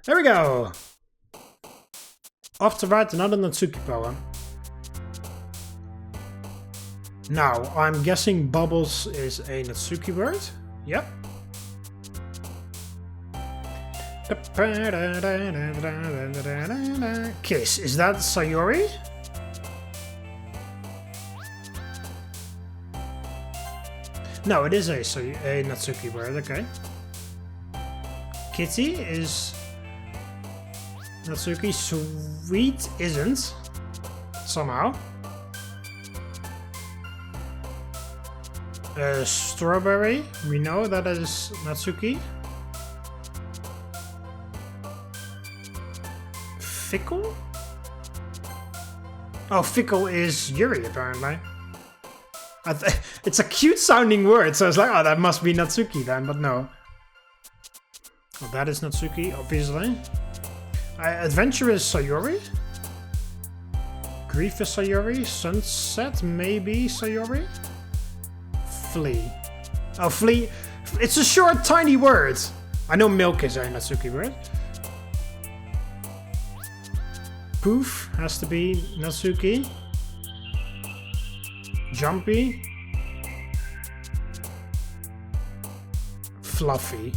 There we go! Off to write another Natsuki poem. Now, I'm guessing bubbles is a Natsuki word? Yep. Kiss, is that Sayori? No, it is a Natsuki word, okay. Kitty is Natsuki. Sweet isn't, somehow. Strawberry, we know that is Natsuki. Fickle? Oh, fickle is Yuri, apparently. It's a cute sounding word, so it's like, oh, that must be Natsuki then, but no. Well, that is Natsuki, obviously. Adventure is Sayori. Grief is Sayori. Sunset, maybe Sayori. Flee. Oh, flee. It's a short, tiny word. I know milk is a Natsuki word. Poof has to be Natsuki. Jumpy. Fluffy.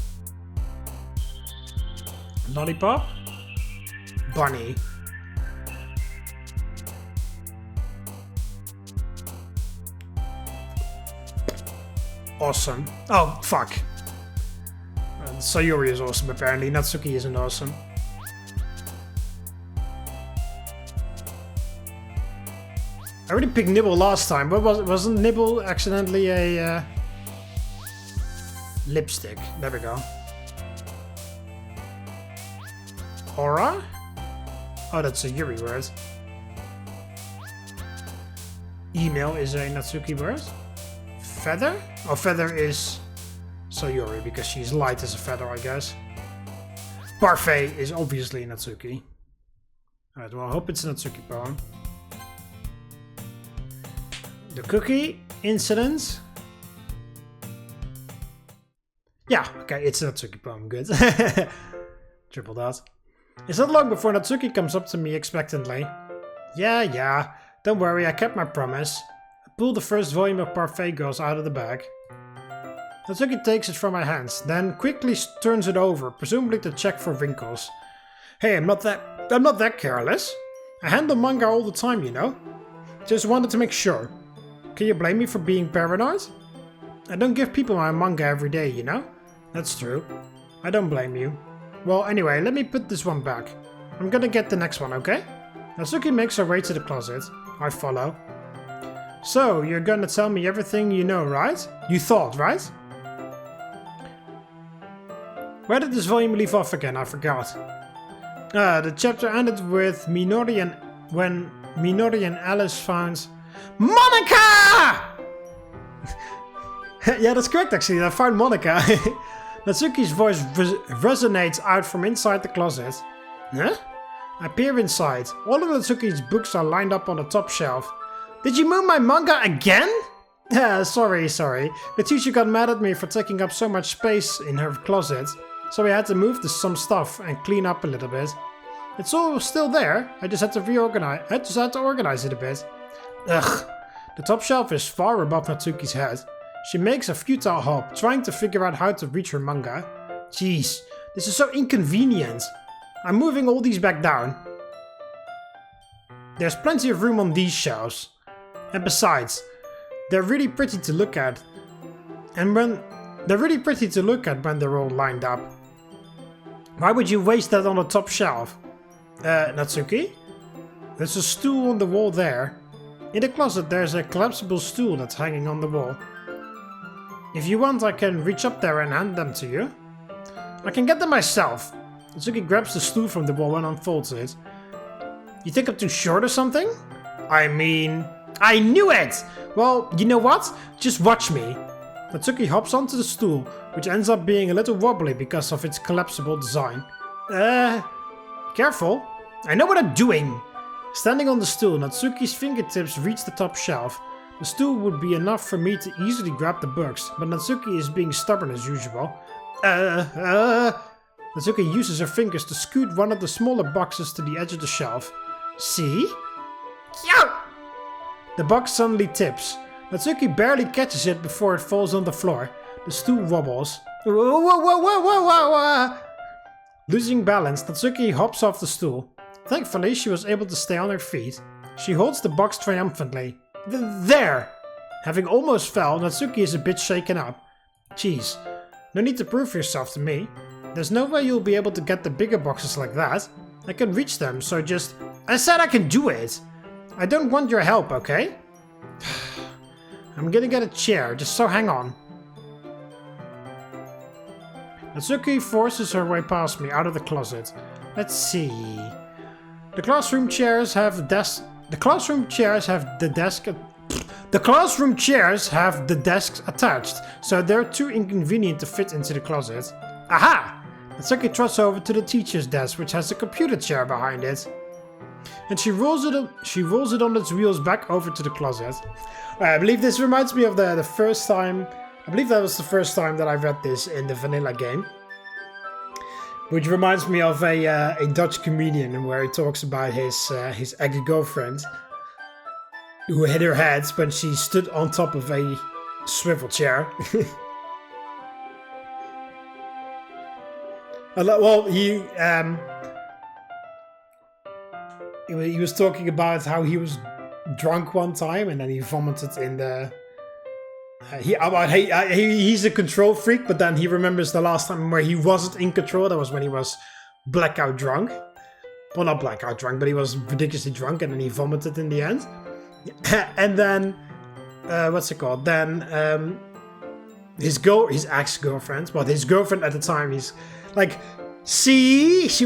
Lollipop. Bunny. Awesome. Oh, fuck. Sayori is awesome, apparently. Natsuki isn't awesome. I already picked Nibble last time, but wasn't Nibble accidentally a lipstick? There we go. Aura? Oh, that's a Yuri word. Email is a Natsuki word. Feather? Oh, feather is Sayori because she's light as a feather, I guess. Parfait is obviously Natsuki. Alright, well, I hope it's a Natsuki poem. The cookie incident. Yeah, okay, it's a Natsuki poem, good. Triple dot. It's not long before Natsuki comes up to me expectantly. Yeah, don't worry, I kept my promise. I pulled the first volume of Parfait Girls out of the bag. Natsuki takes it from my hands, then quickly turns it over, presumably to check for wrinkles. Hey, I'm not that careless. I handle manga all the time, you know. Just wanted to make sure. Can you blame me for being paranoid? I don't give people my manga every day, you know? That's true. I don't blame you. Well, anyway, let me put this one back. I'm gonna get the next one, okay? Natsuki makes her way to the closet. I follow. So, you're gonna tell me everything you know, right? You thought, right? Where did this volume leave off again? I forgot. The chapter ended with when Minori and Alice found Monika! Yeah, that's correct actually. I found Monika. Natsuki's voice resonates out from inside the closet. Huh? I peer inside. All of Natsuki's books are lined up on the top shelf. Did you move my manga again? Sorry. The teacher got mad at me for taking up so much space in her closet, so I had to move some stuff and clean up a little bit. It's all still there. I just had to organize it a bit. Ugh. The top shelf is far above Natsuki's head. She makes a futile hop, trying to figure out how to reach her manga. Jeez, this is so inconvenient. I'm moving all these back down. There's plenty of room on these shelves. And besides, they're really pretty to look at. And when they're all lined up. Why would you waste that on the top shelf? Natsuki? There's a stool on the wall there. In the closet there's a collapsible stool that's hanging on the wall. If you want, I can reach up there and hand them to you. I can get them myself. Natsuki grabs the stool from the wall and unfolds it. You think I'm too short or something? I mean... I knew it! Well, you know what? Just watch me. Natsuki hops onto the stool, which ends up being a little wobbly because of its collapsible design. Careful. I know what I'm doing. Standing on the stool, Natsuki's fingertips reach the top shelf. The stool would be enough for me to easily grab the books, but Natsuki is being stubborn as usual. Natsuki uses her fingers to scoot one of the smaller boxes to the edge of the shelf. See? Yo! The box suddenly tips. Natsuki barely catches it before it falls on the floor. The stool wobbles. Whoa, whoa, whoa, whoa, whoa, whoa, whoa. Losing balance, Natsuki hops off the stool. Thankfully, she was able to stay on her feet. She holds the box triumphantly. There! Having almost fell, Natsuki is a bit shaken up. Jeez, no need to prove yourself to me. There's no way you'll be able to get the bigger boxes like that. I can reach them, so just... I said I can do it! I don't want your help, okay? I'm gonna get a chair, just so hang on. Natsuki forces her way past me out of the closet. Let's see... The classroom chairs have the desk... The classroom chairs have the desks attached, so they're too inconvenient to fit into the closet. Aha! Natsuki trots over to the teacher's desk, which has a computer chair behind it. And she rolls it on its wheels back over to the closet. I believe this reminds me of the first time... I believe that was the first time that I read this in the vanilla game. Which reminds me of a Dutch comedian where he talks about his ex-girlfriend who hit her head when she stood on top of a swivel chair. Well, he was talking about how he was drunk one time and then he vomited in the... he's a control freak, but then he remembers the last time where he wasn't in control. That was when he was blackout drunk. Well, not blackout drunk, but he was ridiculously drunk and then he vomited in the end. And then, what's it called? Then his ex-girlfriend, well, his girlfriend at the time, he's like, see, she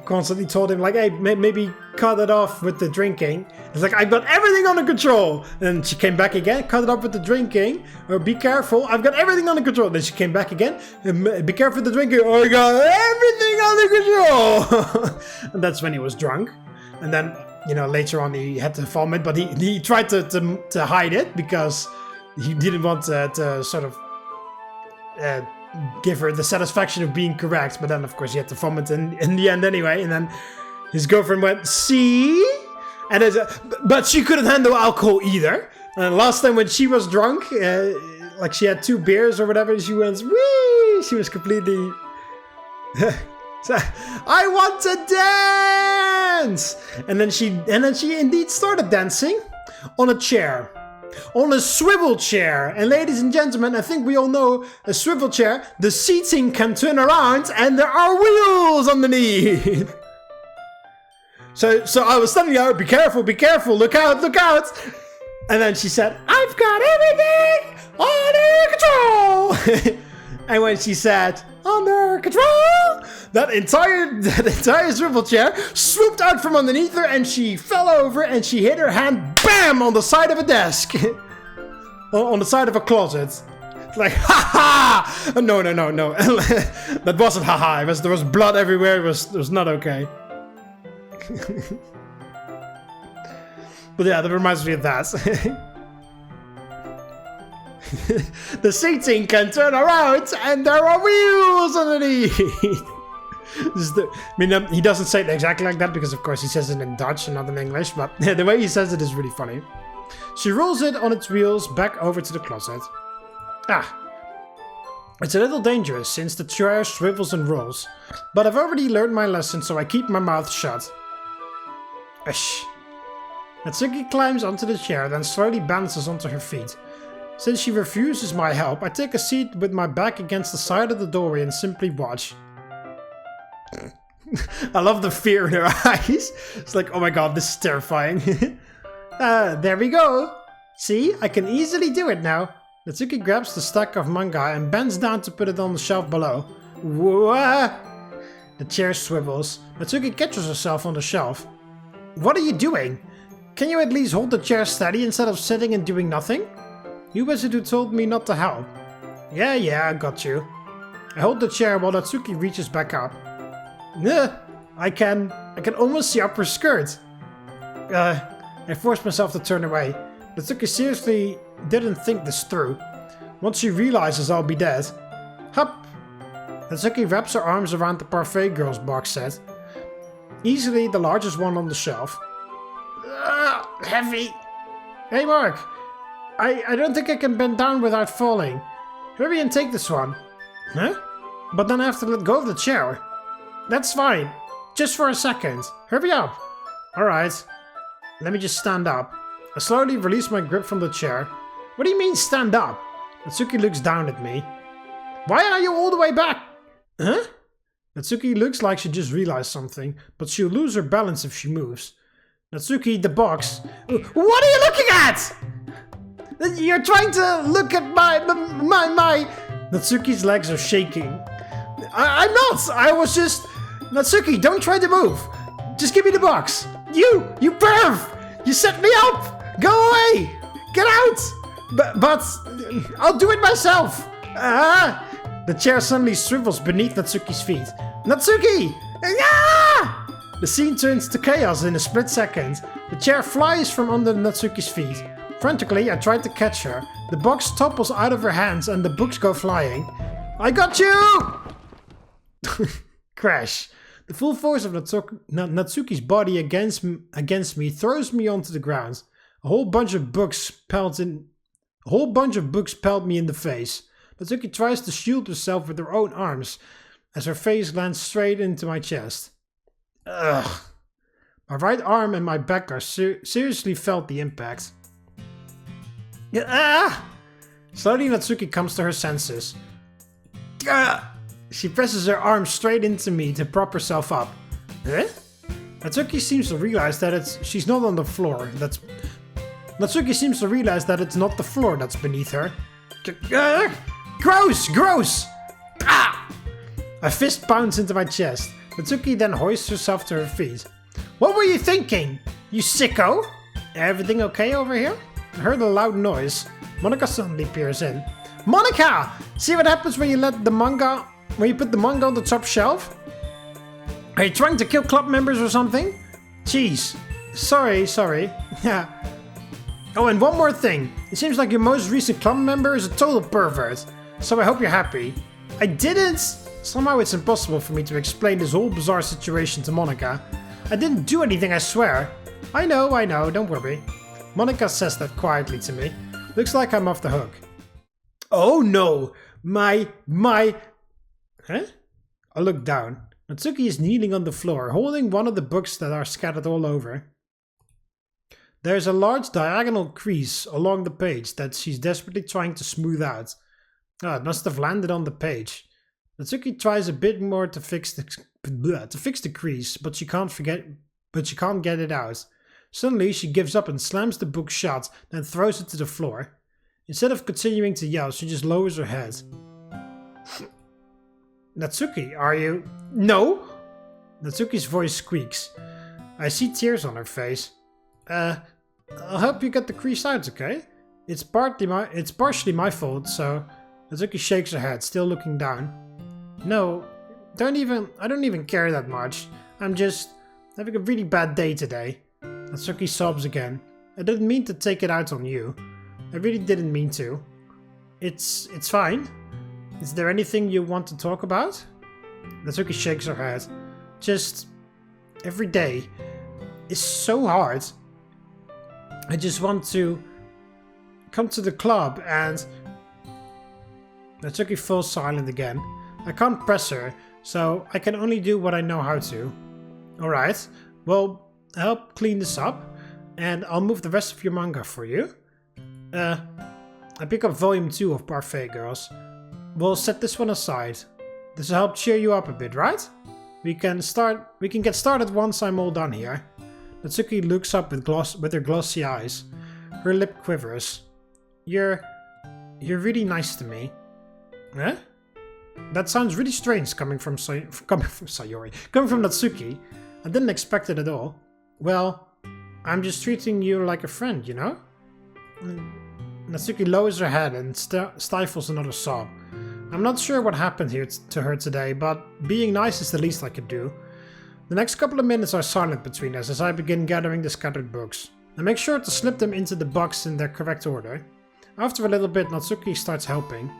constantly told him like, hey, maybe cut it off with the drinking. It's like, I've got everything under control. And she came back again, cut it off with the drinking. Or be careful, I've got everything under control. Then she came back again, be careful with the drinking. Oh, I got everything under control. And that's when he was drunk. And then, you know, later on he had to vomit, but he tried to hide it because he didn't want to sort of give her the satisfaction of being correct. But then, of course, he had to vomit in the end anyway. And then his girlfriend went, see? And but she couldn't handle alcohol either. And last time when she was drunk, like she had 2 beers or whatever, she went, wee! She was completely... I want to dance! And then she indeed started dancing on a chair. On a swivel chair. And ladies and gentlemen, I think we all know a swivel chair. The seating can turn around and there are wheels underneath. So I was standing there, be careful, look out. And then she said, I've got everything under control. And when she said, under control, that entire swivel chair swooped out from underneath her and she fell over and she hit her hand, bam, on the side of a desk. On the side of a closet. Like, ha ha! No. That wasn't ha ha. There was blood everywhere. It was not okay. But yeah, that reminds me of that. The seating can turn around and there are wheels underneath. He doesn't say it exactly like that because of course he says it in Dutch and not in English, but the way he says it is really funny. She rolls it on its wheels back over to the closet. It's a little dangerous since the chair swivels and rolls, but I've already learned my lesson, so I keep my mouth shut. Natsuki climbs onto the chair, then slowly balances onto her feet. Since she refuses my help, I take a seat with my back against the side of the doorway and simply watch. I love the fear in her eyes. It's like, oh my god, this is terrifying. There we go. See, I can easily do it now. Natsuki grabs the stack of manga and bends down to put it on the shelf below. Whoa! The chair swivels. Natsuki catches herself on the shelf. What are you doing? Can you at least hold the chair steady instead of sitting and doing nothing? You was it who told me not to help. Yeah, I got you. I hold the chair while Natsuki reaches back up. I can almost see up her skirt. I forced myself to turn away. Natsuki seriously didn't think this through. Once she realizes I'll be dead. Hup! Natsuki wraps her arms around the Parfait Girls box set. Easily the largest one on the shelf. Heavy. Hey Mark, I don't think I can bend down without falling. Hurry and take this one. Huh? But then I have to let go of the chair. That's fine. Just for a second. Hurry up. Alright. Let me just stand up. I slowly release my grip from the chair. What do you mean stand up? Natsuki looks down at me. Why are you all the way back? Huh? Natsuki looks like she just realized something, but she'll lose her balance if she moves. Natsuki, the box. What are you looking at? You're trying to look at my... Natsuki's legs are shaking. I'm not! I was just... Natsuki, don't try to move! Just give me the box! You perv! You set me up! Go away! Get out! But I'll do it myself! The chair suddenly swivels beneath Natsuki's feet. Natsuki! The scene turns to chaos in a split second. The chair flies from under Natsuki's feet. Frantically, I try to catch her. The box topples out of her hands and the books go flying. I got you! Crash. The full force of Natsuki's body against me throws me onto the ground. A whole bunch of books pelt me in the face. Natsuki tries to shield herself with her own arms as her face lands straight into my chest. Ugh. My right arm and my back are seriously felt the impact. Slowly Natsuki comes to her senses. She presses her arm straight into me to prop herself up. Huh? Natsuki seems to realize that she's not on the floor. Natsuki seems to realize that it's not the floor that's beneath her. Gross! Gross! A fist pounds into my chest. Natsuki then hoists herself to her feet. What were you thinking, you sicko? Everything okay over here? I heard a loud noise. Monika suddenly peers in. Monika! See what happens when you put the manga on the top shelf? Are you trying to kill club members or something? Jeez. Sorry. Yeah. Oh, and one more thing. It seems like your most recent club member is a total pervert. So I hope you're happy. I didn't... Somehow it's impossible for me to explain this whole bizarre situation to Monika. I didn't do anything, I swear. I know, don't worry. Monika says that quietly to me. Looks like I'm off the hook. Oh no! My... Huh? I look down. Natsuki is kneeling on the floor, holding one of the books that are scattered all over. There's a large diagonal crease along the page that she's desperately trying to smooth out. It must have landed on the page. Natsuki tries a bit more to fix the crease, but she can't get it out. Suddenly, she gives up and slams the book shut, then throws it to the floor. Instead of continuing to yell, she just lowers her head. Natsuki, are you... No! Natsuki's voice squeaks. I see tears on her face. I'll help you get the crease out, okay? It's partially my fault, so... Natsuki shakes her head, still looking down. No, I don't even care that much. I'm just having a really bad day today. Natsuki sobs again. I didn't mean to take it out on you. I really didn't mean to. It's fine. Is there anything you want to talk about? Natsuki shakes her head. Just every day is so hard. I just want to come to the club and... Natsuki falls silent again. I can't press her, so I can only do what I know how to. Alright, well, I'll help clean this up, and I'll move the rest of your manga for you. I pick up volume 2 of Parfait Girls. We'll set this one aside. This will help cheer you up a bit, right? We can get started once I'm all done here. Natsuki looks up with her glossy eyes. Her lip quivers. You're really nice to me. Huh? That sounds really strange coming from Sayori. Coming from Natsuki. I didn't expect it at all. Well, I'm just treating you like a friend, you know? Natsuki lowers her head and stifles another sob. I'm not sure what happened here to her today, but being nice is the least I could do. The next couple of minutes are silent between us as I begin gathering the scattered books. I make sure to slip them into the box in their correct order. After a little bit, Natsuki starts helping.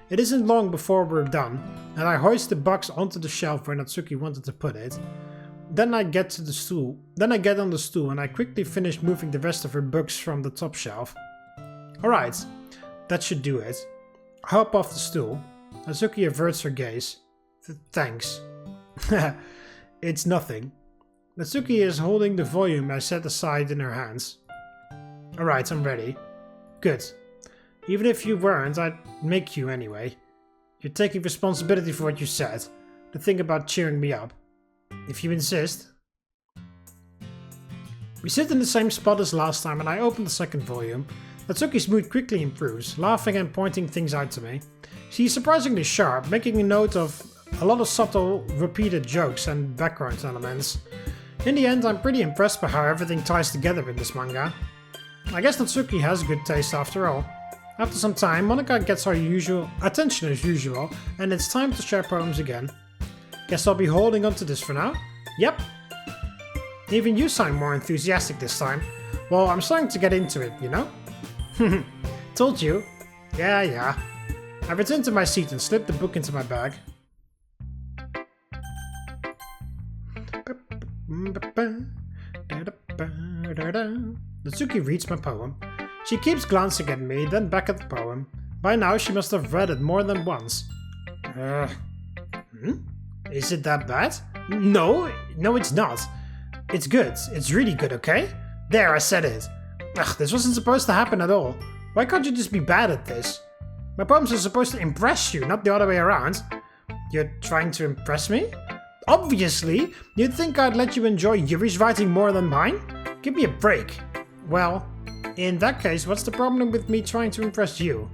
It isn't long before we're done, and I hoist the box onto the shelf where Natsuki wanted to put it. Then I get to the stool. Then I get on the stool and I quickly finish moving the rest of her books from the top shelf. Alright, that should do it. I hop off the stool. Natsuki averts her gaze. Thanks. It's nothing. Natsuki is holding the volume I set aside in her hands. Alright, I'm ready. Good. Even if you weren't, I'd make you anyway. You're taking responsibility for what you said. The thing about cheering me up. If you insist. We sit in the same spot as last time and I open the second volume. Natsuki's mood quickly improves, laughing and pointing things out to me. She's surprisingly sharp, making a note of a lot of subtle, repeated jokes and background elements. In the end, I'm pretty impressed by how everything ties together in this manga. I guess Natsuki has good taste after all. After some time, Monika gets our usual attention as usual, and it's time to share poems again. Guess I'll be holding on to this for now. Yep. Even you sound more enthusiastic this time. Well, I'm starting to get into it, you know? Told you. Yeah. I return to my seat and slip the book into my bag. Natsuki reads my poem. She keeps glancing at me, then back at the poem. By now she must have read it more than once. Is it that bad? No, it's not. It's good. It's really good, okay? There, I said it. Ugh, this wasn't supposed to happen at all. Why can't you just be bad at this? My poems are supposed to impress you, not the other way around. You're trying to impress me? Obviously! You'd think I'd let you enjoy Yuri's writing more than mine? Give me a break. Well, in that case, what's the problem with me trying to impress you?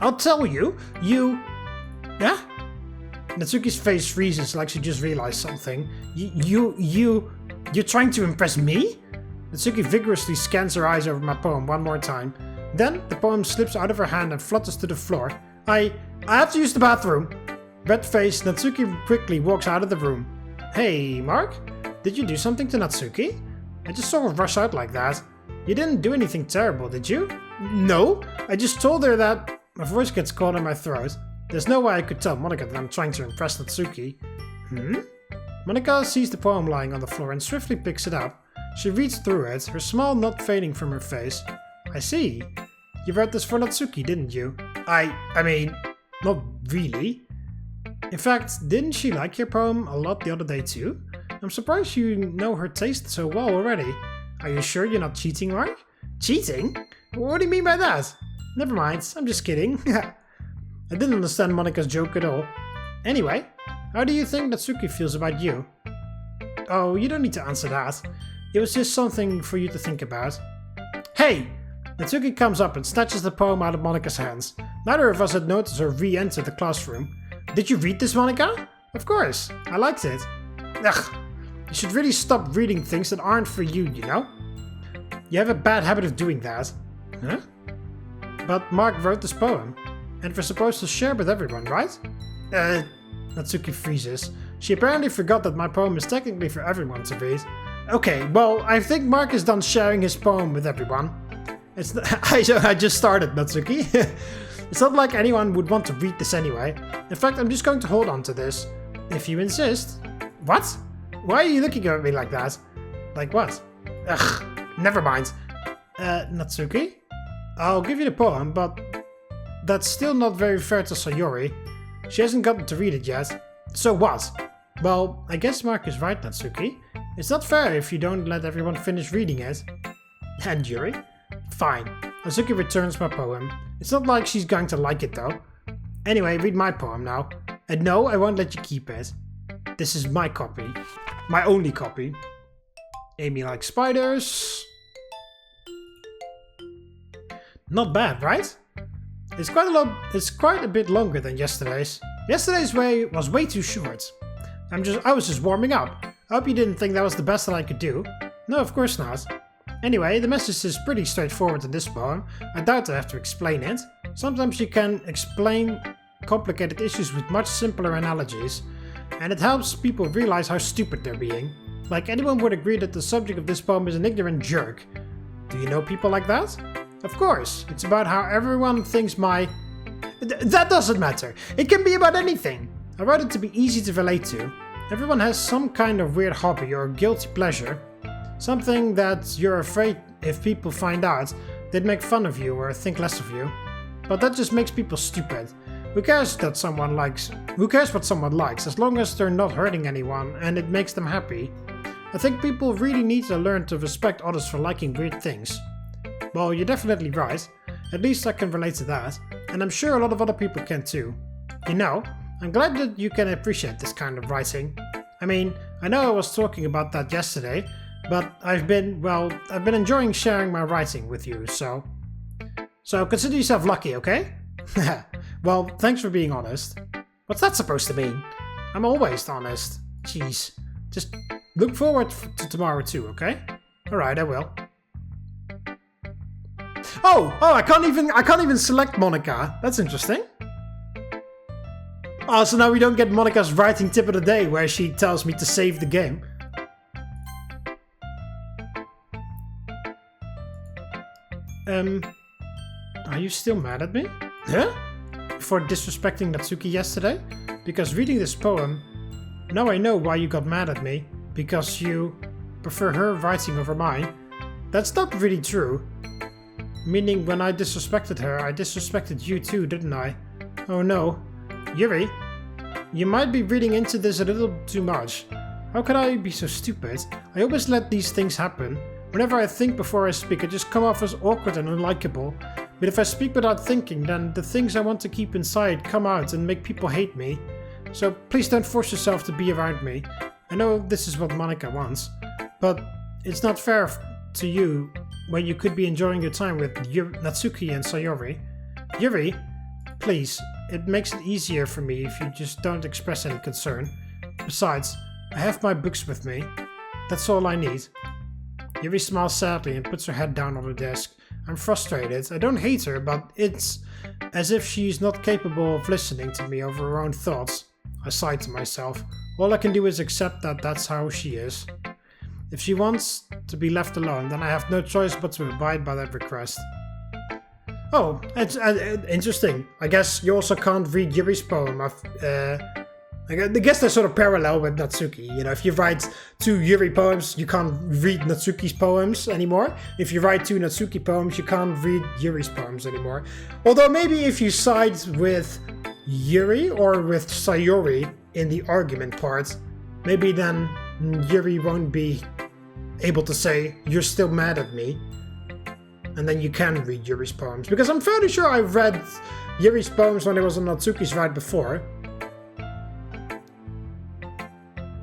I'll tell you, Yeah? Natsuki's face freezes like she just realized something. You're trying to impress me? Natsuki vigorously scans her eyes over my poem one more time. Then, the poem slips out of her hand and flutters to the floor. I have to use the bathroom. Red-faced, Natsuki quickly walks out of the room. Hey, Mark? Did you do something to Natsuki? I just saw her rush out like that. You didn't do anything terrible, did you? No, I just told her that... My voice gets caught in my throat. There's no way I could tell Monika that I'm trying to impress Natsuki. Monika sees the poem lying on the floor and swiftly picks it up. She reads through it, her smile not fading from her face. I see. You wrote this for Natsuki, didn't you? I mean, not really. In fact, didn't she like your poem a lot the other day too? I'm surprised you know her taste so well already. Are you sure you're not cheating, Mark? Cheating? What do you mean by that? Never mind, I'm just kidding. I didn't understand Monika's joke at all. Anyway, how do you think Natsuki feels about you? Oh, you don't need to answer that. It was just something for you to think about. Hey! Natsuki comes up and snatches the poem out of Monika's hands. Neither of us had noticed her re-enter the classroom. Did you read this, Monika? Of course, I liked it. Ugh, you should really stop reading things that aren't for you, you know? You have a bad habit of doing that. Huh? But Mark wrote this poem, and we're supposed to share with everyone, right? Natsuki freezes. She apparently forgot that my poem is technically for everyone to read. Okay, well, I think Mark is done sharing his poem with everyone. I just started, Natsuki. It's not like anyone would want to read this anyway. In fact, I'm just going to hold on to this. If you insist. What? Why are you looking at me like that? Like what? Ugh, never mind. Natsuki? I'll give you the poem, but that's still not very fair to Sayori. She hasn't gotten to read it yet. So what? Well, I guess Mark is right, Natsuki. It's not fair if you don't let everyone finish reading it. And Yuri? Fine. Natsuki returns my poem. It's not like she's going to like it though. Anyway, read my poem now. And no, I won't let you keep it. This is my copy. My only copy. Amy likes spiders. Not bad, right? It's quite a bit longer than yesterday's. Yesterday's was way too short. I was just warming up. I hope you didn't think that was the best that I could do. No, of course not. Anyway, the message is pretty straightforward in this poem. I doubt I have to explain it. Sometimes you can explain complicated issues with much simpler analogies, and it helps people realize how stupid they're being. Like, anyone would agree that the subject of this poem is an ignorant jerk. Do you know people like that? Of course, it's about how everyone thinks my That doesn't matter. It can be about anything. I write it to be easy to relate to. Everyone has some kind of weird hobby or guilty pleasure. Something that you're afraid if people find out, they'd make fun of you or think less of you. But that just makes people stupid. Who cares what someone likes as long as they're not hurting anyone and it makes them happy? I think people really need to learn to respect others for liking weird things. Well, you're definitely right. At least I can relate to that. And I'm sure a lot of other people can too. You know, I'm glad that you can appreciate this kind of writing. I mean, I know I was talking about that yesterday, but I've been enjoying sharing my writing with you, so consider yourself lucky, okay? Well, thanks for being honest. What's that supposed to mean? I'm always honest. Jeez. Just look forward to tomorrow too, okay? Alright, I will. Oh, I can't even select Monika. That's interesting. Oh, so now we don't get Monika's writing tip of the day where she tells me to save the game. Are you still mad at me? Huh? For disrespecting Natsuki yesterday? Because reading this poem, now I know why you got mad at me. Because you prefer her writing over mine. That's not really true. Meaning when I disrespected her, I disrespected you too, didn't I? Oh no. Yuri, you might be reading into this a little too much. How could I be so stupid? I always let these things happen. Whenever I think before I speak, I just come off as awkward and unlikable. But if I speak without thinking, then the things I want to keep inside come out and make people hate me. So please don't force yourself to be around me. I know this is what Monika wants, but it's not fair to you when you could be enjoying your time with Natsuki and Sayori. Yuri, please, it makes it easier for me if you just don't express any concern. Besides, I have my books with me. That's all I need. Yuri smiles sadly and puts her head down on the desk. I'm frustrated. I don't hate her, but it's as if she's not capable of listening to me over her own thoughts. I sigh to myself. All I can do is accept that that's how she is. If she wants to be left alone, then I have no choice but to abide by that request. Oh, it's interesting. I guess you also can't read Yuri's poem. I guess they're sort of parallel with Natsuki. You know, if you write 2 Yuri poems, you can't read Natsuki's poems anymore. If you write 2 Natsuki poems, you can't read Yuri's poems anymore. Although maybe if you side with Yuri or with Sayori in the argument part, maybe then Yuri won't be able to say, you're still mad at me. And then you can read Yuri's poems. Because I'm fairly sure I read Yuri's poems when it was on Natsuki's right before.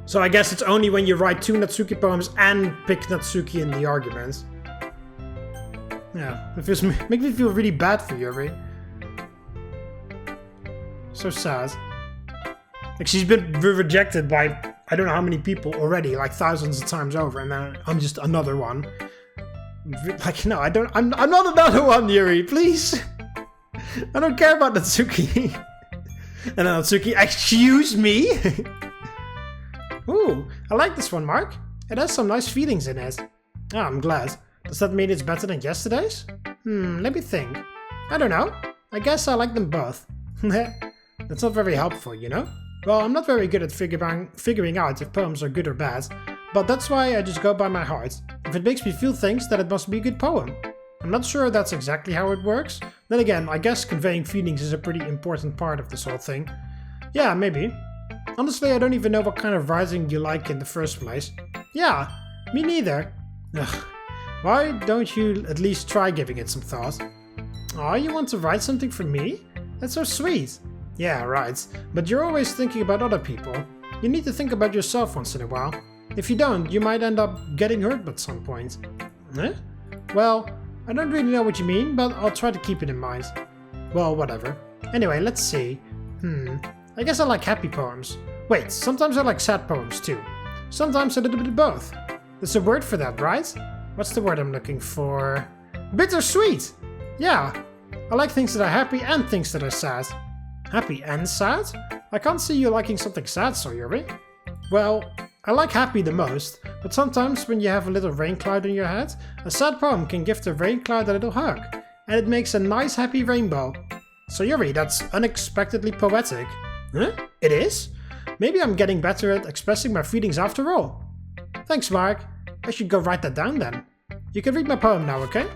So I guess it's only when you write 2 Natsuki poems and pick Natsuki in the argument. Yeah, it makes me feel really bad for Yuri. So sad. Like, she's been rejected by I don't know how many people already, like thousands of times over, and then I'm just another one. Like, no, I'm not another one, Yuri, please! I don't care about Natsuki. And then Natsuki, excuse me? Ooh, I like this one, Mark. It has some nice feelings in it. Oh, I'm glad. Does that mean it's better than yesterday's? Let me think. I don't know. I guess I like them both. That's not very helpful, you know? Well, I'm not very good at figuring out if poems are good or bad, but that's why I just go by my heart. If it makes me feel things, then it must be a good poem. I'm not sure that's exactly how it works. Then again, I guess conveying feelings is a pretty important part of this whole thing. Yeah, maybe. Honestly, I don't even know what kind of writing you like in the first place. Yeah, me neither. Ugh. Why don't you at least try giving it some thought? Aw, you want to write something for me? That's so sweet. Yeah, right. But you're always thinking about other people. You need to think about yourself once in a while. If you don't, you might end up getting hurt at some point. Huh? Well, I don't really know what you mean, but I'll try to keep it in mind. Well, whatever. Anyway, let's see. I guess I like happy poems. Wait, sometimes I like sad poems too. Sometimes a little bit of both. There's a word for that, right? What's the word I'm looking for? Bittersweet! Yeah, I like things that are happy and things that are sad. Happy and sad? I can't see you liking something sad, Sayori. Well, I like happy the most, but sometimes when you have a little rain cloud in your head, a sad poem can give the rain cloud a little hug, and it makes a nice happy rainbow. Sayori, that's unexpectedly poetic. Huh? It is? Maybe I'm getting better at expressing my feelings after all. Thanks, Mark. I should go write that down then. You can read my poem now, okay?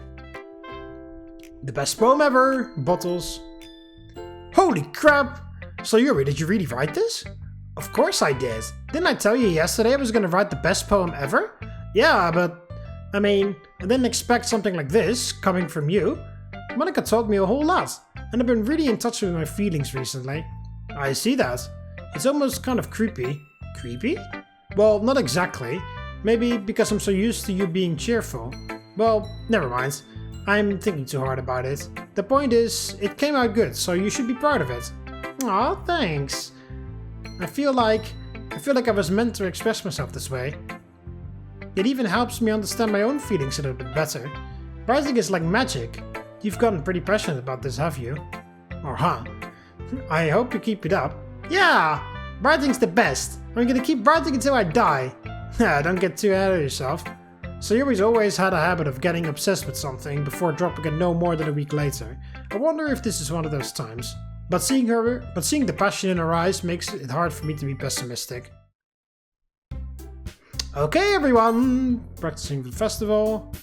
The best poem ever, Bottles. Holy crap! Sayori, did you really write this? Of course I did. Didn't I tell you yesterday I was gonna write the best poem ever? Yeah, but I mean, I didn't expect something like this coming from you. Monika told me a whole lot, and I've been really in touch with my feelings recently. I see that. It's almost kind of creepy. Creepy? Well, not exactly. Maybe because I'm so used to you being cheerful. Well, never mind. I'm thinking too hard about it. The point is, it came out good, so you should be proud of it. Aw, thanks. I feel like I was meant to express myself this way. It even helps me understand my own feelings a little bit better. Writing is like magic. You've gotten pretty passionate about this, have you? Or huh? I hope you keep it up. Yeah! Writing's the best. I'm gonna keep writing until I die. Don't get too ahead of yourself. Sayori's always had a habit of getting obsessed with something before dropping it no more than a week later. I wonder if this is one of those times. But seeing the passion in her eyes makes it hard for me to be pessimistic. Okay, everyone! Practicing for the festival.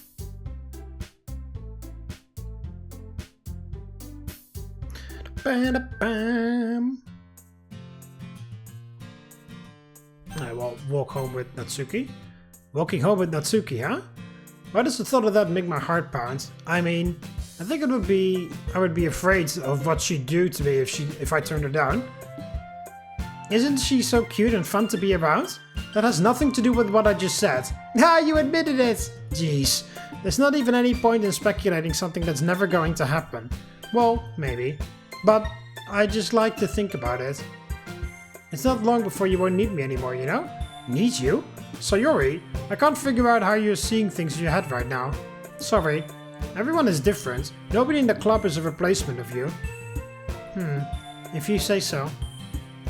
I will walk home with Natsuki. Walking home with Natsuki, huh? Why does the thought of that make my heart pound? I mean, I think I would be afraid of what she'd do to me if I turned her down. Isn't she so cute and fun to be around? That has nothing to do with what I just said. Ah, you admitted it! Jeez, there's not even any point in speculating something that's never going to happen. Well, maybe. But I just like to think about it. It's not long before you won't need me anymore, you know? Need you? Sayori, I can't figure out how you're seeing things in your head right now. Sorry. Everyone is different. Nobody in the club is a replacement of you. If you say so.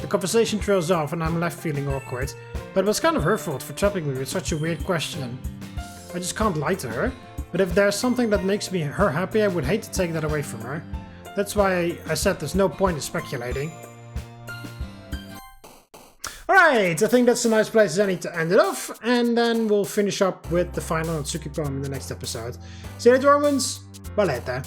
The conversation trails off and I'm left feeling awkward. But it was kind of her fault for troubling me with such a weird question. I just can't lie to her. But if there's something that makes her happy, I would hate to take that away from her. That's why I said there's no point in speculating. Alright, I think that's a nice place as any to end it off, and then we'll finish up with the final Natsuki poem in the next episode. See you later, Romans. Bye later.